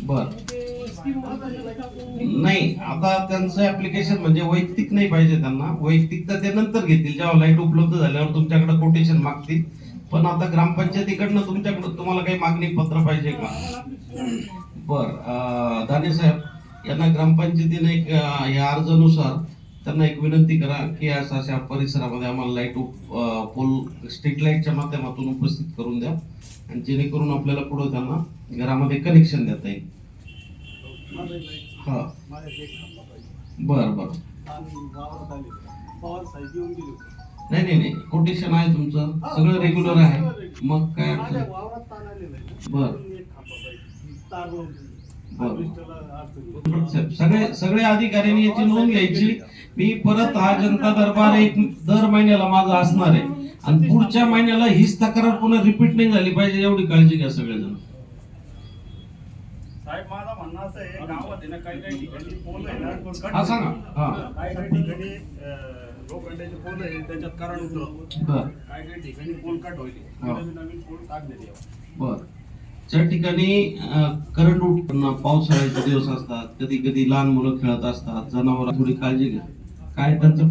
बर नाही, आता त्यांचं ऍप्लिकेशन म्हणजे वैयक्तिक नाही पाहिजे त्यांना. वैयक्तिक तर ते नंतर घेतील जेव्हा लाईट उपलब्ध झाल्यावर तुमच्याकडे कोटेशन मागतील. पण आता ग्रामपंचायतीकडनं तुमच्याकडे तुम्हाला काही मागणी पत्र पाहिजे का? बर दाने साहेब यांना ग्रामपंचायतीने एक या अर्जानुसार त्यांना एक विनंती करा की अशा परिसरामध्ये आम्हाला लाईट पोल स्ट्रीट लाईटच्या माध्यमातून उपस्थित करून द्या, आणि जेणेकरून आपल्याला पुढे त्यांना घरामध्ये कनेक्शन देता येईल. हा बर बर नाही नाही नाही, कोटेशन आहे तुमचं सगळं रेग्युलर आहे, मग काय बर सगळे अधिकाऱ्यांनी याची नोंद घ्यायची. मी परत हा जनता दरबार एक दर महिन्याला माझा असणार आहे, आणि पुढच्या महिन्याला हीच तक्रार पुन्हा रिपीट नाही झाली पाहिजे, एवढी काळजी घ्या सगळेजण. साहेब माझं म्हणणं असं आहे, गावात आहे ना काही काही ठिकाणी पोल आहे ना, हा सांगा. हा काही काही ठिकाणी लोखंडाचे पोल आहे त्याच्यात करंट होतं, काही काही ठिकाणी पोल कट होईल, नवीन पोल टाकले. बर ज्या ठिकाणी करंट उठताना पावसाळ्याचे दिवस असतात, कधी कधी लहान मुलं खेळत असतात, जनावर थोडी काळजी घ्या. काय त्यांचं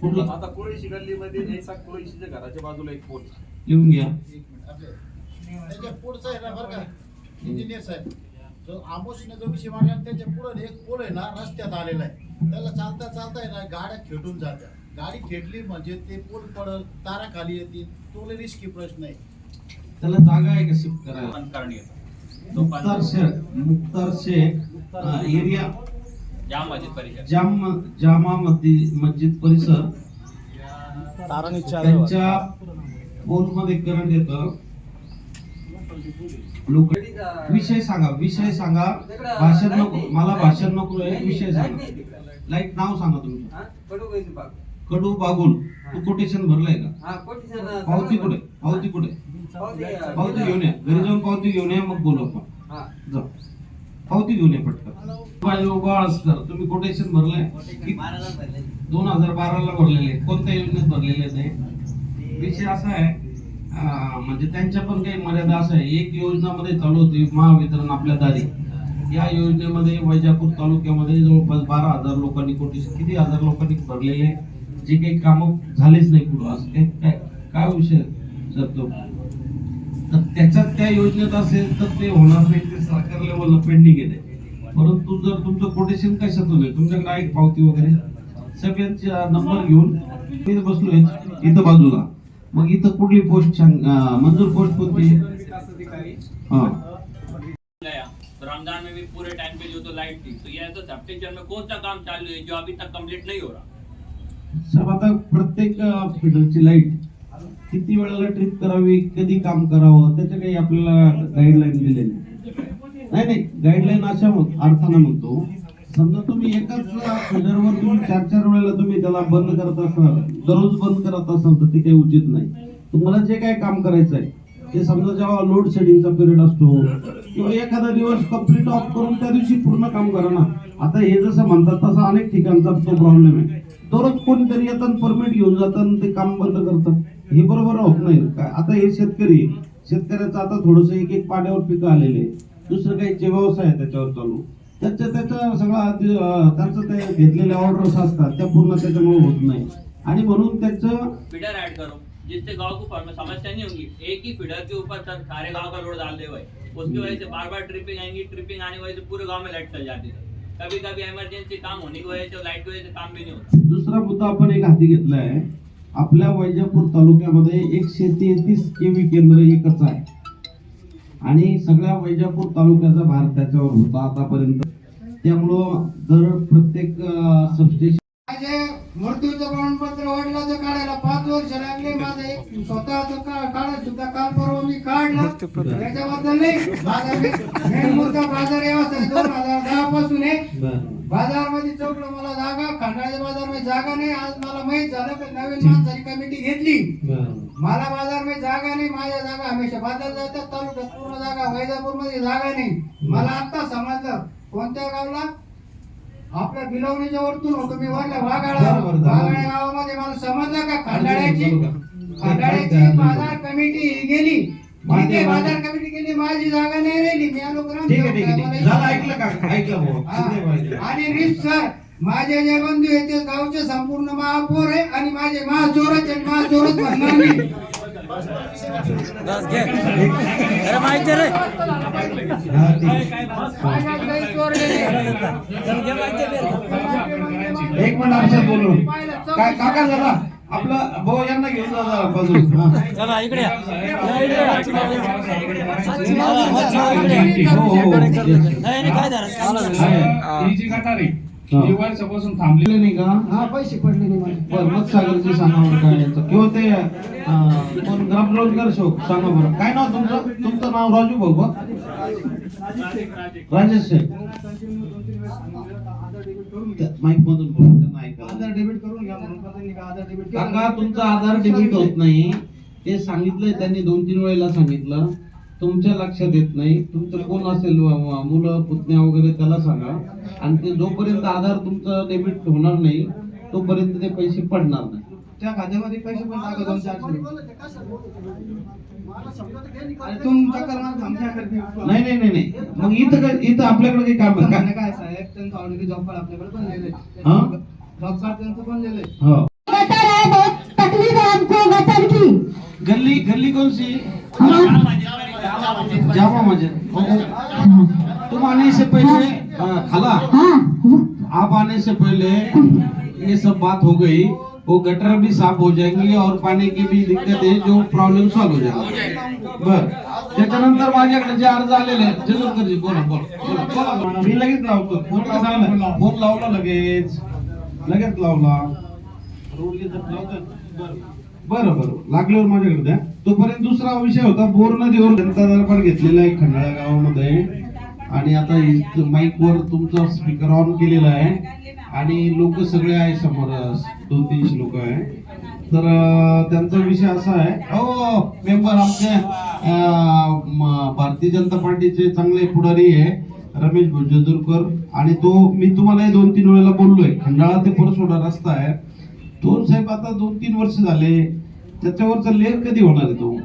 कुठलं आता कुळेशी गल्लीमध्ये कुळेशीच्या घराच्या बाजूला एक पोल लिहून घ्या. त्याच्या पुढचं आहे ना बरं का इंजिनियर साहेब, जो आंबोशीने जो विषय मांडला त्याच्या पुढे एक पोल आहे ना रस्त्यात आलेला आहे, त्याला चालता चालता आहे ना गाड्या खेटून जात्या. गाडी खेटली म्हणजे ते पोल पडल, तारा खाली येतील, तो रिस्की प्रश्न आहे. त्याला जागा आहे का शिफ्ट करायला? मुख्तार शेख एरिया जामा मस्जिद परिसर, त्यांच्या पोल मध्ये करंट येतं. लोक विषय सांगा, भाषण नको मला, भाषण नको आहे, विषय सांगा. लाईट नाव सांगा तुमचं. कडू बागुल. तू कोटेशन भरलाय का? पावती कुठे? पावती घेऊन या, घरी जाऊन पावती घेऊन या, मग बोलू आपण. जा पावती घेऊन या पटकन. तुम्ही कोटेशन भरलाय? 2012ला भरलेले. कोणत्या योजनेत भरलेले ते? विषय असा आहे म्हणजे त्यांच्या पण काही मर्यादा असं आहे. एक योजनामध्ये चालू होती महावितरण आपल्या दारी, या योजनेमध्ये वैजापूर तालुक्यामध्ये जवळपास 12,000 लोकांनी कोटेशन, किती हजार लोकांनी भरलेले, जे काही कामं झालेच नाही पुढे. असं काय विषय जातो तर त्याच्यात त्या योजनेत असेल तर ते होणार नाही, ते सरकार लेवलला पेंडिंग येते. परंतु जर तुमचं कोटेशन कशातून आहे, तुमच्याकडे आहे पावती वगैरे, सगळ्यांचा नंबर घेऊन इथे बसलोय इथं बाजूला. मग इथं कुठली पोस्ट मंजूर पोस्ट कोणती? हाँ रमजान में भी पूरे टाइम पे जो तो लाइट थी, तो ये तो टेम्परेचर में कौन सा काम चालू है जो अभी तक कंप्लीट नहीं हो रहा? सब आता प्रत्येक फीडरची लाईट किती वेळेला ट्रिप करावी, कधी काम करावं, त्याचे काही आपल्याला गाईडलाईन दिलेली नाही. गाईडलाईन अशा अर्थानं म्हणतो, समजा तुम्ही एकाच फीडरवर तुम्ही 4-4 वेळेला तुम्ही त्याला बंद करत असाल, दररोज बंद करत असाल, तर ते काही उचित नाही. तुम्हाला जे काय काम करायचं आहे ते समजा जेव्हा लोड शेडिंगचा पिरियड असतो किंवा एखादा दिवस कंप्लीट ऑफ करून त्या दिवशी पूर्ण काम करा ना. आता हे जसं म्हणतात तसं अनेक ठिकाणचा तो प्रॉब्लेम आहे. दररोज कोणीतरी येतात, परमिट घेऊन जातात, ते काम बंद करतात. हे बरोबर होत नाही. आता हे शेतकऱ्याचं आता थोडस एक पाण्यावर पिकं आलेले, दुसरं काही जे व्यवसाय आहे त्याच्यावर चालू, त्याच्या सगळा त्यांचं ते घेतलेले ऑर्डर्स असतात त्या पूर्ण त्याच्यामुळे होत नाही. आणि म्हणून त्याचं फीडर ऐड करो जिससे गांव को समस्या नहीं होगी. एक ही फीडर के ऊपर सर सारे गांव का लोड डाल दे भाई, उसकी वजह से बार बार ट्रिपिंग आएंगी, ट्रिपिंग आने की वजह से पूरे गांव में लाइट चल जाती है. कभी कभी इमरजेंसी काम होने की वजह से लाइट की वजह से काम भी नहीं होता. दुसरा मुद्दा आपण एक हाती घेतला आहे. आपल्या वैजापूर तालुक्यामध्ये 133 केवी केंद्र एकच आहे, आणि सगळ्या वैजापूर तालुक्याचा भार त्याच्यावर होता आतापर्यंत. त्यामुळं दर प्रत्येक सबस्टेशन मृत्यूचं प्रमाणपत्र वडिलाचं काढायला 5 वर्ष लागले. माझे स्वतःचं काढत सुद्धा काल परवा मी काढलं. त्याच्याबद्दल नाही मुद्दा बाजार व्यवस्था 2010 पासून आहे. बाजारमध्ये चौकलं मला जागा, खंडाळ्याच्या बाजारमध्ये जागा नाही. आज मला माहित झालं की नवीन माणसाची कमिटी घेतली. मला बाजारमध्ये जागा नाही. माझ्या जागा हमेशा बाजार जातात, तालुक्यात पूर्ण जागा, वैजापूर मध्ये जागा नाही. मला आता समजलं कोणत्या गावला, आपल्या बिलवणीच्या वरतून होतो मी, वरल्या वाघाळा गावामध्ये मला समजलं का खंडाळ्याची बाजार कमिटी गेली ठीक आहे, बाजार कमिटी केली, माझी जागा नाही राहिली, मी आलो ग्राम ठीक आहे ठीक आहे ठीक आहे. झालं, सेवक. ऐकलं का? ऐकलं भाऊ. हा. किती पाहिजे? आणि रिप सर, माझे जे बंधू आहेत ते गावचे संपूर्ण महापौर आहे आणि माझे महाचोरच आणि महाचोरच म्हणणार मी. हा, ठीक आहे. माझ्यात काही चोर गेले. एक मिनिट आमच्यात बोलू. काय काका जरा आपलं भाऊ यांना घेऊन जा जरा बाजूला. हा. चला इकडे या. हो, हो, हो. नाही काय झालं आहे. ही जी गटार आहे हा. ही वर्षापासून थांबली दिले नाही का? हा, पैसे पडले नाही मला. बरं मग सागरची सांगा बरं काय याचं. किंवा ते कोण ग्रामरोजगार शोक सांगा बरं. काय नाव तुमचं? तुमचं नाव राजू भाऊ का? राजेश आहे. माईक मधून बोला, त्यांना ऐका. आधार डेबिट करून घ्या म्हणून त्यांनी का आधार डेबिट केलं? काका तुमचा आधार डिलीट होत नाही ते सांगितलंय त्यांनी 2-3 वेळेला सांगितलं. तुमच्या लक्षात येत नाही. तुमचं कोण असेल मुलं पुतण्या वगैरे त्याला सांगा. आणि ते जोपर्यंत आधार तुमचं डेबिट होणार नाही तोपर्यंत ते पैसे पडणार नाही. त्या खात्यामध्ये पैसे पण टाका 200-400. आणि तुमच्या कर्मात आमच्या करते. नाही नाही नाही नाही मग इथं आपल्याकडे काही काम आहे का? काय साहेब, त्यांचं ऑलरेडी जॉब कार्ड आपल्याकडे पण लिहिलंय. हा? जॉब कार्ड त्यांचं पण लिहिलंय. हो. गटर है, बहुत तकलीफ है हमको गटर की। गली कौन सी? जामा मस्जिद। तुम आने से पहले खाला हाँ आप आने से पहले ये सब बात हो गई. वो गटर भी साफ हो जाएंगी और पानी की भी दिक्कत है जो प्रॉब्लेम सॉल्व हो जाएगा. बर त्याच्यानंतर माझ्याकडे जे अर्ज आलेले आहेत जगदकरजी बोला बोला बोला बोला. मी लगेच लावतो फोन लावला लगेच लावला. बरं बरं लागल्यावर माझ्याकडे द्या. तोपर्यंत दुसरा विषय होता बोर नदीवर जनता दरबार घेतलेला आहे खंडाळा गावामध्ये. आणि आता माईक वर तुमचा स्पीकर ऑन केलेला आहे आणि लोक सगळे आहे समोर 200-300 लोक आहे. तर त्यांचा विषय असा आहे. हो मेंबर आमचे भारतीय जनता पार्टीचे चांगले पुढारी आहे रमेश भोजदुरकर. आणि तो मी तुम्हाला 2-3 वेळेला बोललोय खंडाळा ते परसोडा रस्ता आहे तो साहेब आता 2-3 वर्ष झाले त्याच्यावरचा लेअर कधी होणार आहे? तो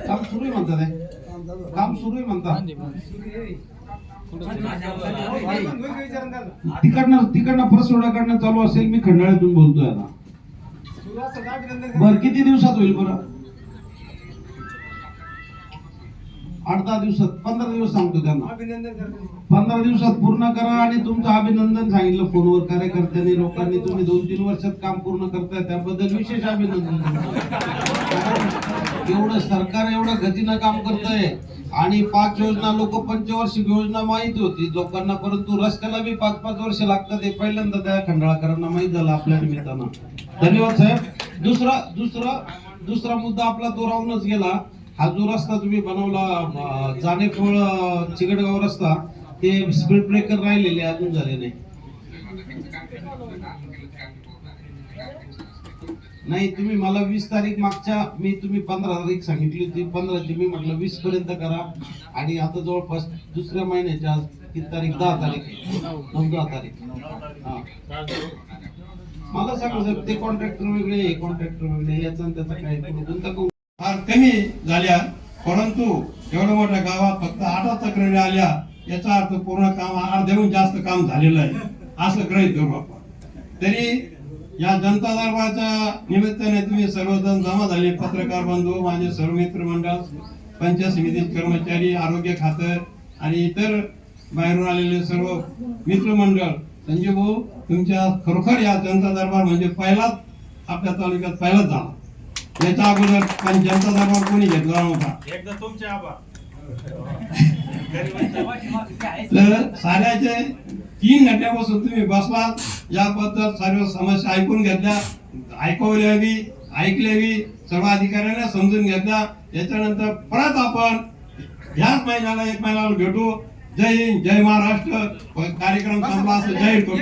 काम सुरू आहे म्हणतात आहे. काम सुरू आहे म्हणतात. तिकडनं परसोडाकडनं चालू असेल. मी खंडाळ्यातून बोलतोय आता. बर किती दिवसात होईल बरं? 8-10 दिवसात 15 दिवस सांगतो त्यांना. 15 दिवसात पूर्ण करा. आणि तुमचं अभिनंदन सांगितलं फोनवर कार्यकर्त्यांनी लोकांनी. तुम्ही 2-3 वर्षात काम पूर्ण करताय त्याबद्दल विशेष अभिनंदन. एवढं सरकार एवढं गतीनं काम करतंय. आणि 5 योजना लोक पंचवार्षिक योजना माहिती होती लोकांना परंतु रस्त्याला बी 5-5 वर्ष लागतात. हे पहिल्यांदा त्या खंडाळकरांना माहित झालं आपल्या निमित्तानं. धन्यवाद साहेब. दुसरा मुद्दा आपला तो राहूनच गेला. हा जो रस्ता तुम्ही बनवला जाणेफळ चिकटगाव रस्ता ते स्पीड ब्रेकर राहिलेले अजून झाले नाही. नाही तुम्ही मला 20 तारीख मागच्या तुम्ही 15 तारीख सांगितली होती. 15ची मी म्हटलं 20 पर्यंत करा. आणि आता जवळपास दुसऱ्या महिन्याच्या किती तारीख? 10 तारीख 9-10 तारीख. मला सांगा साहेब ते कॉन्ट्रॅक्टर वेगळे हे कॉन्ट्रॅक्टर वेगळे याचा आणि त्याचा काय कोणता फार कमी झाल्या. परंतु एवढ्या मोठ्या गावात फक्त 8 तक्रारी आल्या याचा अर्थ पूर्ण काम अर्ध्याहून जास्त काम झालेलं आहे असं गृहीत धरू आपण. तरी या जनता दरबारच्या निमित्ताने तुम्ही सर्वजण जमा झाले. पत्रकार बंधू, माझे सर्व मित्र मंडळ, पंचायत समिती कर्मचारी, आरोग्य खातं आणि इतर बाहेरून आलेले सर्व मित्रमंडळ. संजय भाऊ तुमच्या खरोखर या जनता दरबार म्हणजे पहिलाच आपल्या तालुक्यात पहिलाच झाला. याच्या अगोदर पण जनता दरबार कोणी घेतला नव्हता. एकदा तुमचे आभार. तर साऱ्याचे 3 घंट्यापासून तुम्ही बसलात. याबद्दल सर्व समस्या ऐकून घेतल्या, ऐकवल्या बी, ऐकल्या बी, सर्व अधिकाऱ्यांना समजून घेतल्या. याच्यानंतर परत आपण याच महिन्याला 1 महिन्याला भेटू. जय हिंद, जय महाराष्ट्र. कार्यक्रम संपला असं जाहीर करतो.